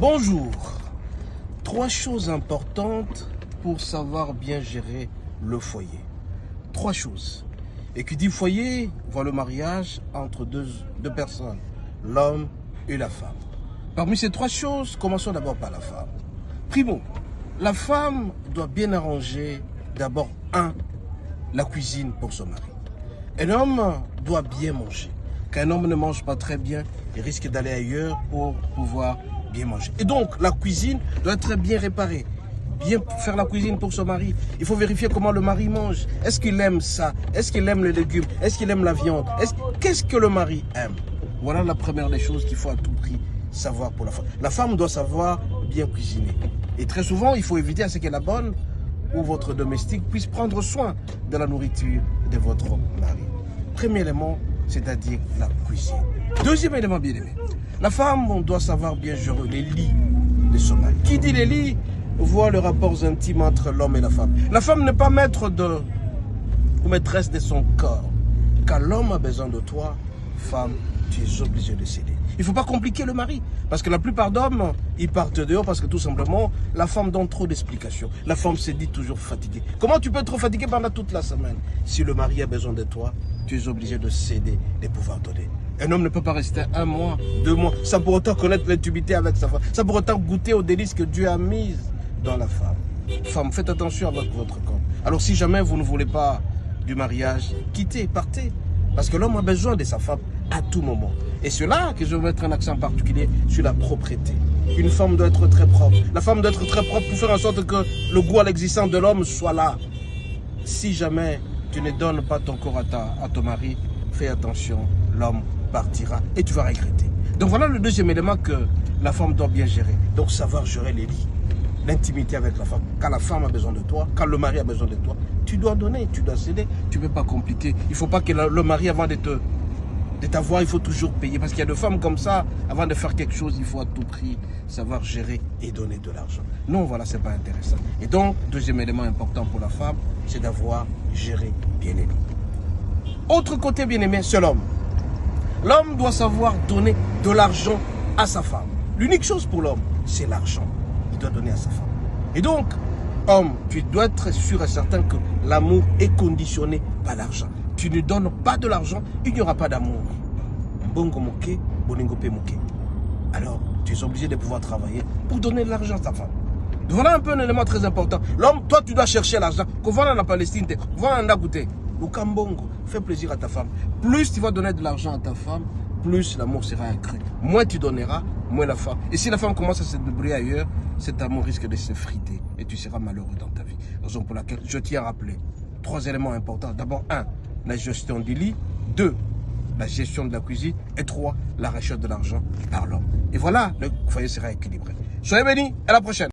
Bonjour. 3 choses importantes pour savoir bien gérer le foyer. 3 choses. Et qui dit foyer, voit le mariage entre deux personnes, l'homme et la femme. Parmi ces 3 choses, commençons d'abord par la femme. Primo, la femme doit bien arranger d'abord la cuisine pour son mari. Un homme doit bien manger. Quand un homme ne mange pas très bien, il risque d'aller ailleurs pour pouvoir bien manger. Et donc, la cuisine doit être bien réparée. Bien faire la cuisine pour son mari. Il faut vérifier comment le mari mange. Est-ce qu'il aime ça? Est-ce qu'il aime les légumes? Est-ce qu'il aime la viande? Qu'est-ce que le mari aime? Voilà la première des choses qu'il faut à tout prix savoir pour la femme. La femme doit savoir bien cuisiner. Et très souvent, il faut éviter à ce que la bonne ou votre domestique puisse prendre soin de la nourriture de votre mari. Premier élément, c'est-à-dire la cuisine. Deuxième élément bien aimé. La femme, on doit savoir bien gérer les lits de son mari. Qui dit les lits, voit les rapports intimes entre l'homme et la femme. La femme n'est pas maître ou maîtresse de son corps. Quand l'homme a besoin de toi, femme, tu es obligé de céder. Il ne faut pas compliquer le mari. Parce que la plupart d'hommes, ils partent dehors parce que tout simplement, la femme donne trop d'explications. La femme se dit toujours fatiguée. Comment tu peux être fatigué pendant toute la semaine? Si le mari a besoin de toi, tu es obligé de céder, de pouvoir donner. Un homme ne peut pas rester 1 mois, 2 mois, sans pour autant connaître l'intimité avec sa femme, sans pour autant goûter aux délices que Dieu a mises dans la femme. Femme, faites attention avec votre corps. Alors si jamais vous ne voulez pas du mariage, quittez, partez. Parce que l'homme a besoin de sa femme à tout moment. Et c'est là que je veux mettre un accent particulier sur la propreté. Une femme doit être très propre. La femme doit être très propre pour faire en sorte que le goût à l'existence de l'homme soit là. Si jamais tu ne donnes pas ton corps à ton mari, fais attention, l'homme partira et tu vas regretter. Donc voilà le deuxième élément que la femme doit bien gérer. Donc savoir gérer les lits, l'intimité avec la femme. Quand la femme a besoin de toi, quand le mari a besoin de toi, tu dois donner, tu dois céder. Tu ne peux pas compliquer. Il ne faut pas que le mari, avant de t'avoir, il faut toujours payer. Parce qu'il y a des femmes comme ça, avant de faire quelque chose, il faut à tout prix savoir gérer et donner de l'argent. Non, voilà, c'est pas intéressant. Et donc, deuxième élément important pour la femme, c'est d'avoir géré bien aimé. Autre côté bien aimé, c'est l'homme. L'homme doit savoir donner de l'argent à sa femme. L'unique chose pour l'homme, c'est l'argent. Il doit donner à sa femme. Et donc, homme, tu dois être sûr et certain que l'amour est conditionné par l'argent. Tu ne donnes pas de l'argent, il n'y aura pas d'amour. Bongo moke, boningo pe moke. Alors, tu es obligé de pouvoir travailler pour donner de l'argent à ta femme. Voilà un peu un élément très important. L'homme, toi, tu dois chercher l'argent. Qu'on va en Palestine, voilà en Agouté. Au Kambongo, fais plaisir à ta femme. Plus tu vas donner de l'argent à ta femme, plus l'amour sera accru. Moins tu donneras, moins la femme. Et si la femme commence à se débrouiller ailleurs, cet amour risque de se friter et tu seras malheureux dans ta vie. Raison pour laquelle je tiens à rappeler 3 éléments importants. D'abord, 1, la gestion du lit. 2, la gestion de la cuisine. Et 3, la recherche de l'argent par l'homme. Et voilà, le foyer sera équilibré. Soyez bénis, à la prochaine.